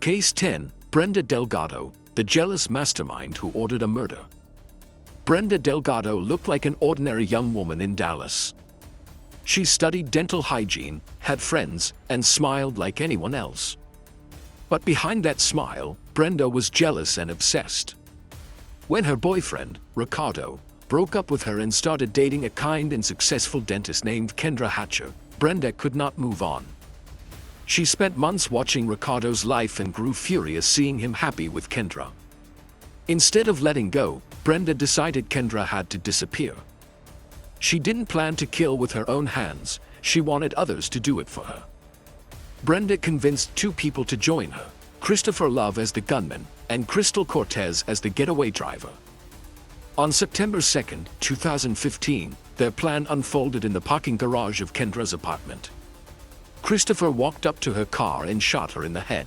Case 10, Brenda Delgado, the jealous mastermind who ordered a murder. Brenda Delgado looked like an ordinary young woman in Dallas. She studied dental hygiene, had friends, and smiled like anyone else. But behind that smile, Brenda was jealous and obsessed. When her boyfriend, Ricardo, broke up with her and started dating a kind and successful dentist named Kendra Hatcher, Brenda could not move on. She spent months watching Ricardo's life and grew furious seeing him happy with Kendra. Instead of letting go, Brenda decided Kendra had to disappear. She didn't plan to kill with her own hands, she wanted others to do it for her. Brenda convinced two people to join her, Christopher Love as the gunman, and Crystal Cortez as the getaway driver. On September 2, 2015, their plan unfolded in the parking garage of Kendra's apartment. Christopher walked up to her car and shot her in the head.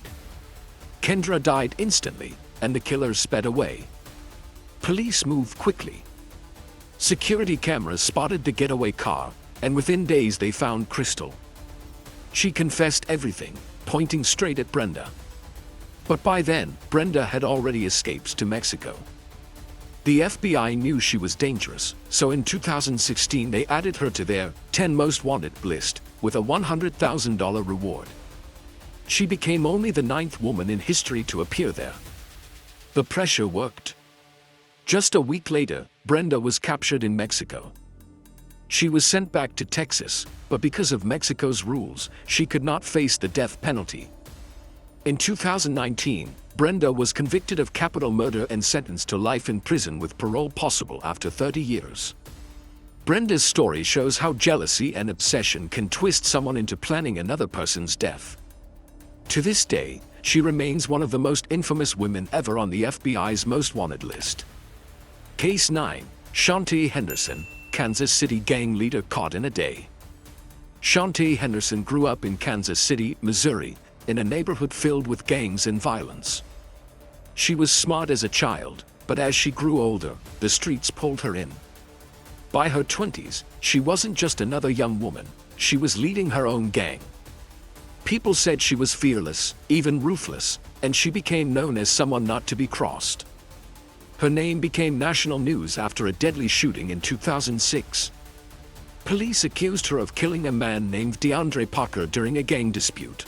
Kendra died instantly, and the killer sped away. Police moved quickly. Security cameras spotted the getaway car, and within days they found Crystal. She confessed everything, pointing straight at Brenda. But by then, Brenda had already escaped to Mexico. The FBI knew she was dangerous, so in 2016 they added her to their 10 Most Wanted list, with a $100,000 reward. She became only the 9th woman in history to appear there. The pressure worked. Just a week later, Brenda was captured in Mexico. She was sent back to Texas, but because of Mexico's rules, she could not face the death penalty. In 2019, Brenda was convicted of capital murder and sentenced to life in prison with parole possible after 30 years. Brenda's story shows how jealousy and obsession can twist someone into planning another person's death. To this day, she remains one of the most infamous women ever on the FBI's Most Wanted list. Case 9, Shantae Henderson, Kansas City gang leader caught in a day. Shantae Henderson grew up in Kansas City, Missouri, in a neighborhood filled with gangs and violence. She was smart as a child, but as she grew older, the streets pulled her in. By her 20s, she wasn't just another young woman, she was leading her own gang. People said she was fearless, even ruthless, and she became known as someone not to be crossed. Her name became national news after a deadly shooting in 2006. Police accused her of killing a man named DeAndre Parker during a gang dispute.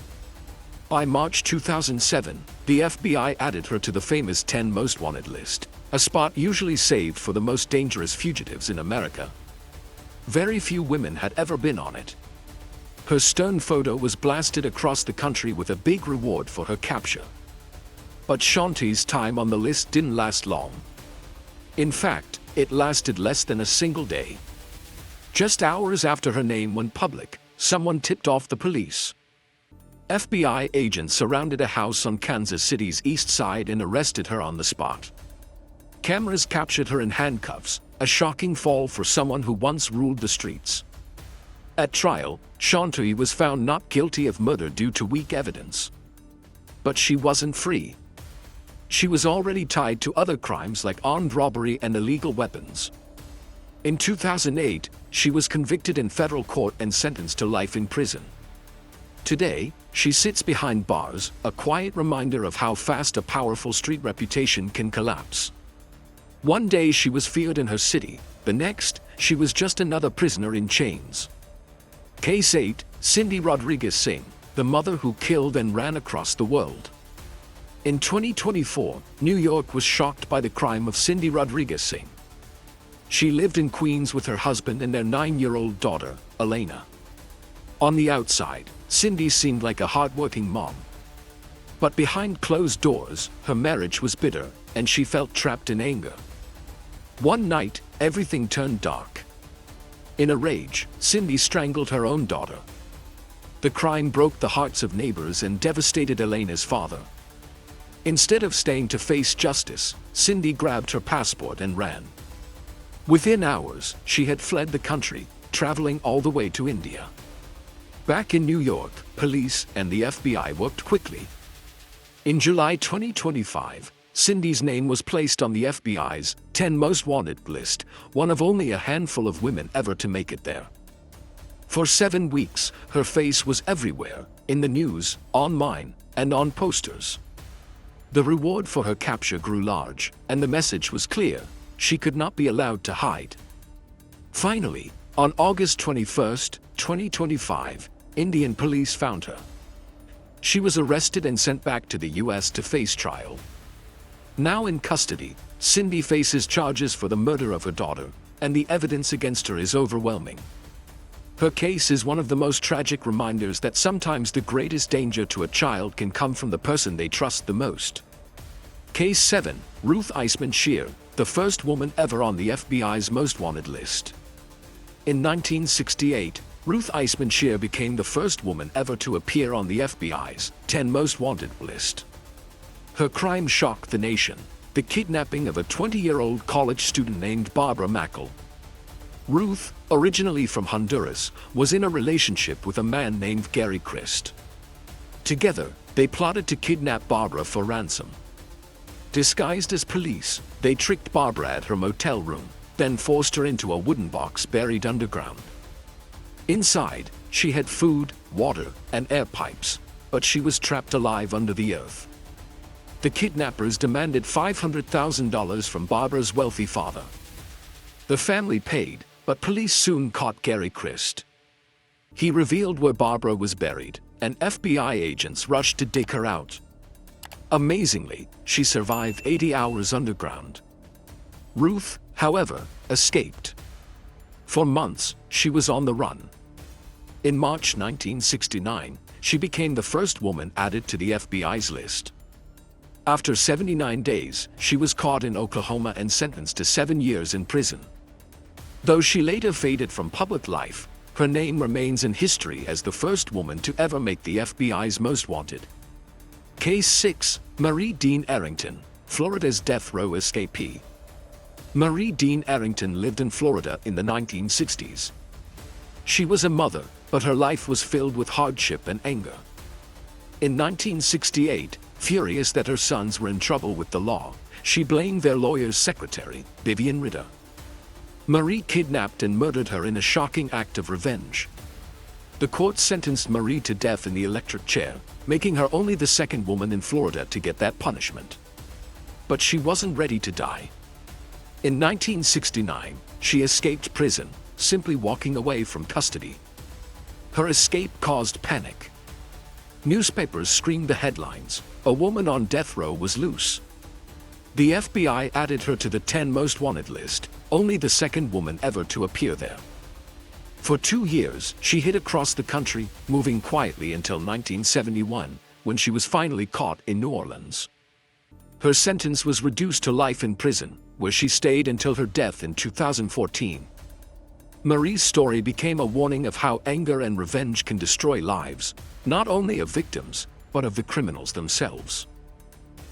By March 2007, the FBI added her to the famous 10 Most Wanted list, a spot usually saved for the most dangerous fugitives in America. Very few women had ever been on it. Her stern photo was blasted across the country with a big reward for her capture. But Shantae's time on the list didn't last long. In fact, it lasted less than a single day. Just hours after her name went public, someone tipped off the police. FBI agents surrounded a house on Kansas City's east side and arrested her on the spot. Cameras captured her in handcuffs, a shocking fall for someone who once ruled the streets. At trial, Shantae was found not guilty of murder due to weak evidence. But she wasn't free. She was already tied to other crimes like armed robbery and illegal weapons. In 2008, she was convicted in federal court and sentenced to life in prison. Today, she sits behind bars, a quiet reminder of how fast a powerful street reputation can collapse. One day she was feared in her city, the next, she was just another prisoner in chains. Case 8, Cindy Rodriguez-Singh, the mother who killed and ran across the world. In 2024, New York was shocked by the crime of Cindy Rodriguez-Singh. She lived in Queens with her husband and their 9-year-old daughter, Elena. On the outside, Cindy seemed like a hardworking mom. But behind closed doors, her marriage was bitter, and she felt trapped in anger. One night, everything turned dark. In a rage, Cindy strangled her own daughter. The crime broke the hearts of neighbors and devastated Elena's father. Instead of staying to face justice, Cindy grabbed her passport and ran. Within hours, she had fled the country, traveling all the way to India. Back in New York, police and the FBI worked quickly. In July 2025, Cindy's name was placed on the FBI's 10 Most Wanted list, one of only a handful of women ever to make it there. For 7 weeks, her face was everywhere, in the news, online, and on posters. The reward for her capture grew large, and the message was clear: she could not be allowed to hide. Finally, on August 21, 2025, Indian police found her. She was arrested and sent back to the US to face trial. Now in custody, Cindy faces charges for the murder of her daughter, and the evidence against her is overwhelming. Her case is one of the most tragic reminders that sometimes the greatest danger to a child can come from the person they trust the most. Case 7, Ruth Eisemann-Schier, the first woman ever on the FBI's most wanted list. In 1968, Ruth Eisemann-Schier became the first woman ever to appear on the FBI's 10 most wanted list. Her crime shocked the nation: the kidnapping of a 20-year-old college student named Barbara Mackel. Ruth, originally from Honduras, was in a relationship with a man named Gary Christ. Together, they plotted to kidnap Barbara for ransom. Disguised as police, they tricked Barbara at her motel room, then forced her into a wooden box buried underground. Inside, she had food, water, and air pipes, but she was trapped alive under the earth. The kidnappers demanded $500,000 from Barbara's wealthy father. The family paid, but police soon caught Gary Christ. He revealed where Barbara was buried, and FBI agents rushed to dig her out. Amazingly, she survived 80 hours underground. Ruth, however, escaped. For months, she was on the run. In March 1969, she became the first woman added to the FBI's list. After 79 days, she was caught in Oklahoma and sentenced to 7 years in prison. Though she later faded from public life, her name remains in history as the first woman to ever make the FBI's most wanted. Case 6, Marie Dean Arrington, Florida's death row escapee. Marie Dean Arrington lived in Florida in the 1960s. She was a mother, but her life was filled with hardship and anger. In 1968, furious that her sons were in trouble with the law, she blamed their lawyer's secretary, Vivian Ritter. Marie kidnapped and murdered her in a shocking act of revenge. The court sentenced Marie to death in the electric chair, making her only the second woman in Florida to get that punishment. But she wasn't ready to die. In 1969, she escaped prison, simply walking away from custody. Her escape caused panic. Newspapers screamed the headlines: "A woman on death row was loose." The FBI added her to the 10 most wanted list, only the second woman ever to appear there. For 2 years, she hid across the country, moving quietly until 1971, when she was finally caught in New Orleans. Her sentence was reduced to life in prison, where she stayed until her death in 2014. Marie's story became a warning of how anger and revenge can destroy lives, not only of victims, but of the criminals themselves.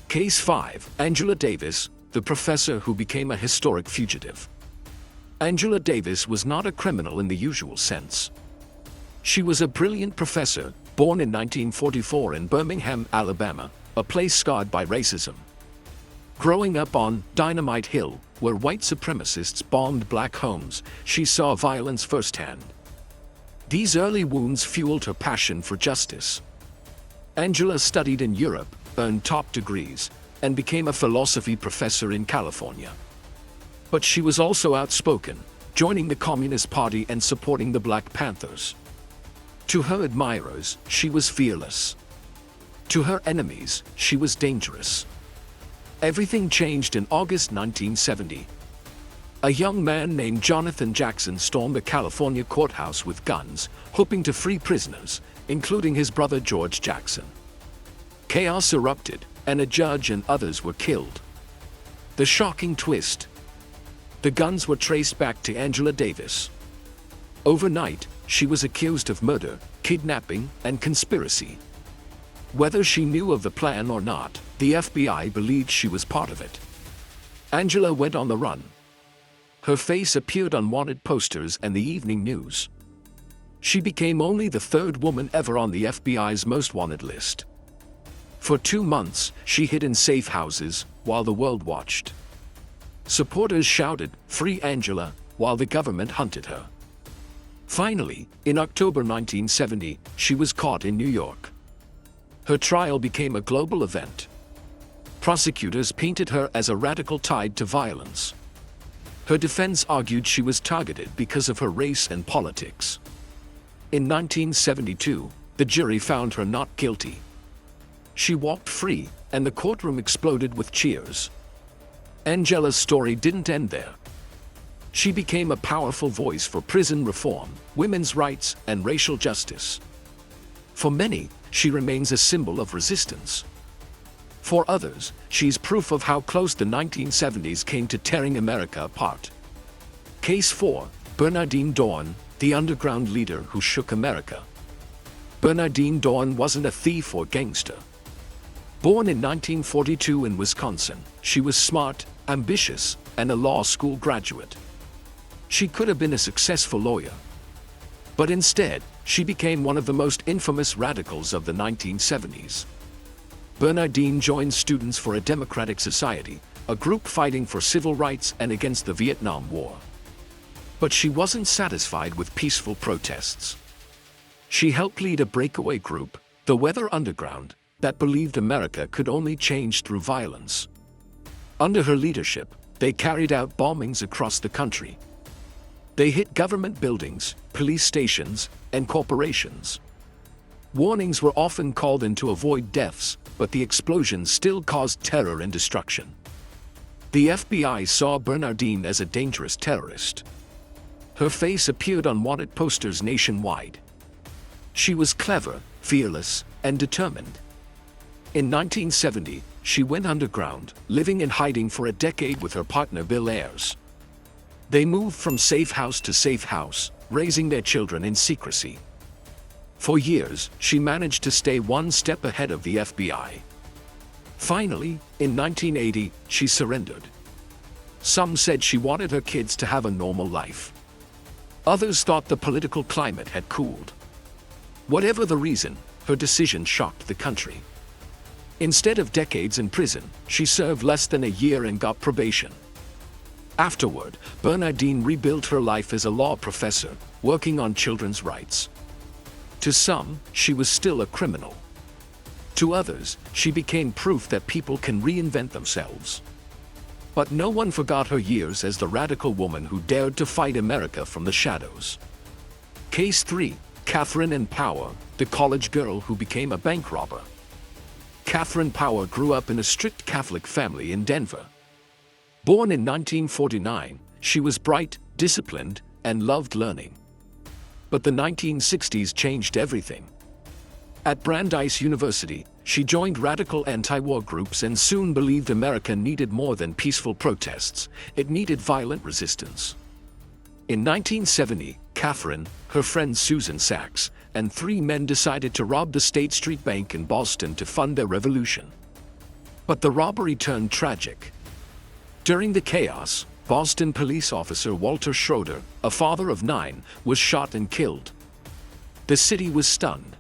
Case 5, Angela Davis, the professor who became a historic fugitive. Angela Davis was not a criminal in the usual sense. She was a brilliant professor, born in 1944 in Birmingham, Alabama, a place scarred by racism. Growing up on Dynamite Hill, where white supremacists bombed black homes, she saw violence firsthand. These early wounds fueled her passion for justice. Angela studied in Europe, earned top degrees, and became a philosophy professor in California. But she was also outspoken, joining the Communist Party and supporting the Black Panthers. To her admirers, she was fearless. To her enemies, she was dangerous. Everything changed in August 1970. A young man named Jonathan Jackson stormed a California courthouse with guns, hoping to free prisoners, including his brother George Jackson. Chaos erupted, and a judge and others were killed. The shocking twist: the guns were traced back to Angela Davis. Overnight, she was accused of murder, kidnapping, and conspiracy. Whether she knew of the plan or not, the FBI believed she was part of it. Angela went on the run. Her face appeared on wanted posters and the evening news. She became only the 3rd woman ever on the FBI's most wanted list. For 2 months, she hid in safe houses, while the world watched. Supporters shouted, "Free Angela," while the government hunted her. Finally, in October 1970, she was caught in New York. Her trial became a global event. Prosecutors painted her as a radical tied to violence. Her defense argued she was targeted because of her race and politics. In 1972, the jury found her not guilty. She walked free, and the courtroom exploded with cheers. Angela's story didn't end there. She became a powerful voice for prison reform, women's rights, and racial justice. For many, she remains a symbol of resistance. For others, she's proof of how close the 1970s came to tearing America apart. Case 4, Bernardine Dohrn, the underground leader who shook America. Bernardine Dohrn wasn't a thief or gangster. Born in 1942 in Wisconsin, she was smart, ambitious, and a law school graduate. She could have been a successful lawyer. But instead, she became one of the most infamous radicals of the 1970s. Bernardine joined Students for a Democratic Society, a group fighting for civil rights and against the Vietnam War. But she wasn't satisfied with peaceful protests. She helped lead a breakaway group, the Weather Underground, that believed America could only change through violence. Under her leadership, they carried out bombings across the country. They hit government buildings, police stations, and corporations. Warnings were often called in to avoid deaths, but the explosions still caused terror and destruction. The FBI saw Bernardine as a dangerous terrorist. Her face appeared on wanted posters nationwide. She was clever, fearless, and determined. In 1970, she went underground, living in hiding for a decade with her partner Bill Ayers. They moved from safe house to safe house, raising their children in secrecy. For years, she managed to stay one step ahead of the FBI. Finally, in 1980, she surrendered. Some said she wanted her kids to have a normal life. Others thought the political climate had cooled. Whatever the reason, her decision shocked the country. Instead of decades in prison, she served less than a year and got probation. Afterward, Bernardine rebuilt her life as a law professor, working on children's rights. To some, she was still a criminal. To others, she became proof that people can reinvent themselves. But no one forgot her years as the radical woman who dared to fight America from the shadows. Case 3, Katherine Ann Power, the college girl who became a bank robber. Katherine Power grew up in a strict Catholic family in Denver. Born in 1949, she was bright, disciplined, and loved learning. But the 1960s changed everything. At Brandeis University, she joined radical anti-war groups and soon believed America needed more than peaceful protests, it needed violent resistance. In 1970, Katherine, her friend Susan Saxe, and 3 men decided to rob the State Street Bank in Boston to fund their revolution. But the robbery turned tragic. During the chaos, Boston police officer Walter Schroeder, a father of 9, was shot and killed. The city was stunned.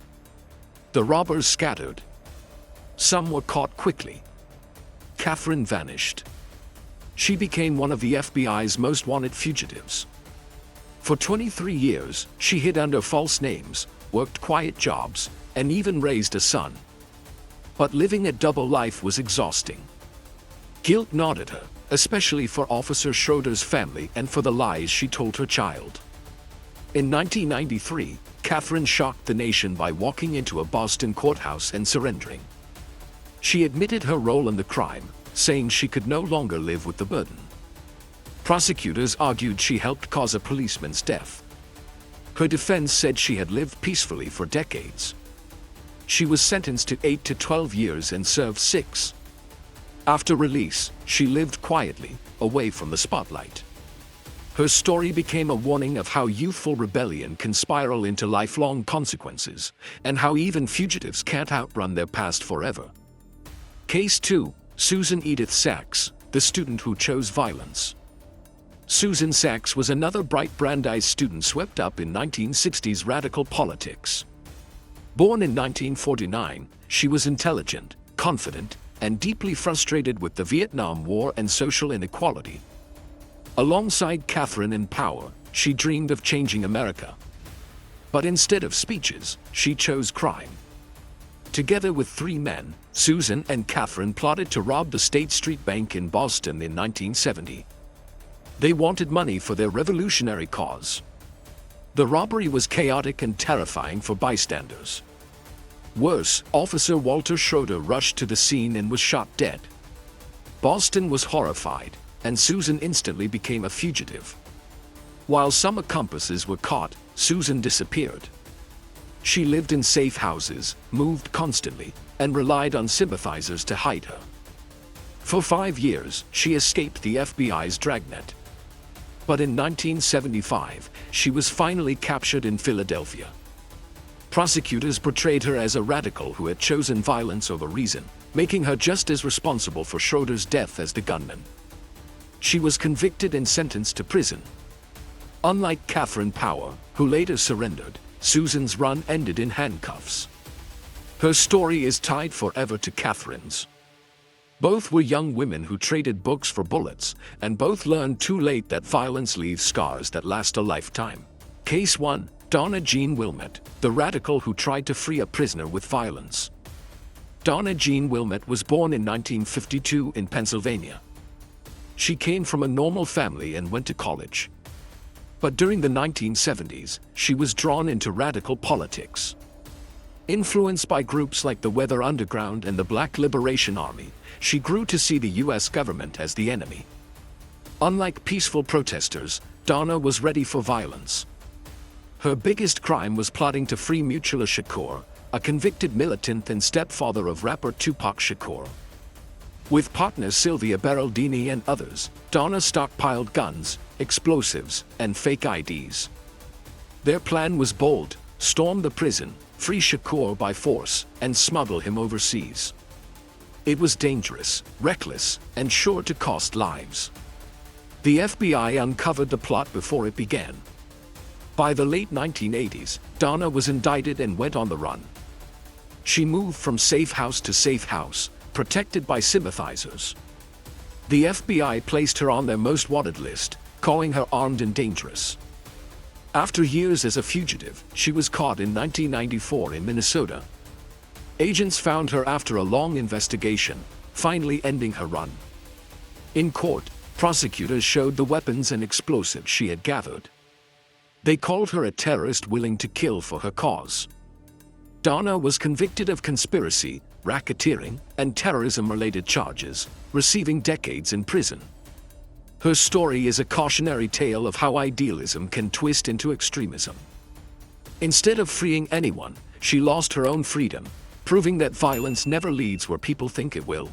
The robbers scattered. Some were caught quickly. Katherine vanished. She became one of the FBI's most wanted fugitives. For 23 years, she hid under false names, worked quiet jobs, and even raised a son. But living a double life was exhausting. Guilt gnawed at her, especially for Officer Schroeder's family and for the lies she told her child. In 1993, Katherine shocked the nation by walking into a Boston courthouse and surrendering. She admitted her role in the crime, saying she could no longer live with the burden. Prosecutors argued she helped cause a policeman's death. Her defense said she had lived peacefully for decades. She was sentenced to 8 to 12 years and served 6. After release, she lived quietly, away from the spotlight. Her story became a warning of how youthful rebellion can spiral into lifelong consequences, and how even fugitives can't outrun their past forever. Case 2, Susan Edith Saxe, the student who chose violence. Susan Saxe was another bright Brandeis student swept up in 1960s radical politics. Born in 1949, she was intelligent, confident, and deeply frustrated with the Vietnam War and social inequality. Alongside Katherine Ann Power, she dreamed of changing America. But instead of speeches, she chose crime. Together with 3 men, Susan and Katherine plotted to rob the State Street Bank in Boston in 1970. They wanted money for their revolutionary cause. The robbery was chaotic and terrifying for bystanders. Worse, Officer Walter Schroeder rushed to the scene and was shot dead. Boston was horrified, and Susan instantly became a fugitive. While some accomplices were caught, Susan disappeared. She lived in safe houses, moved constantly, and relied on sympathizers to hide her. For 5 years, she escaped the FBI's dragnet. But in 1975, she was finally captured in Philadelphia. Prosecutors portrayed her as a radical who had chosen violence over reason, making her just as responsible for Schroeder's death as the gunman. She was convicted and sentenced to prison. Unlike Katherine Power, who later surrendered, Susan's run ended in handcuffs. Her story is tied forever to Katherine's. Both were young women who traded books for bullets, and both learned too late that violence leaves scars that last a lifetime. Case 1. Donna Jean Willmott, the radical who tried to free a prisoner with violence. Donna Jean Willmott was born in 1952 in Pennsylvania. She came from a normal family and went to college. But during the 1970s, she was drawn into radical politics. Influenced by groups like the Weather Underground and the Black Liberation Army, she grew to see the U.S. government as the enemy. Unlike peaceful protesters, Donna was ready for violence. Her biggest crime was plotting to free Mutula Shakur, a convicted militant and stepfather of rapper Tupac Shakur. With partners Sylvia Beraldini and others, Donna stockpiled guns, explosives, and fake IDs. Their plan was bold: storm the prison, free Shakur by force, and smuggle him overseas. It was dangerous, reckless, and sure to cost lives. The FBI uncovered the plot before it began. By the late 1980s, Donna was indicted and went on the run. She moved from safe house to safe house, protected by sympathizers. The FBI placed her on their most wanted list, calling her armed and dangerous. After years as a fugitive, she was caught in 1994 in Minnesota. Agents found her after a long investigation, finally ending her run. In court, prosecutors showed the weapons and explosives she had gathered. They called her a terrorist willing to kill for her cause. Donna was convicted of conspiracy, racketeering, and terrorism-related charges, receiving decades in prison. Her story is a cautionary tale of how idealism can twist into extremism. Instead of freeing anyone, she lost her own freedom, proving that violence never leads where people think it will.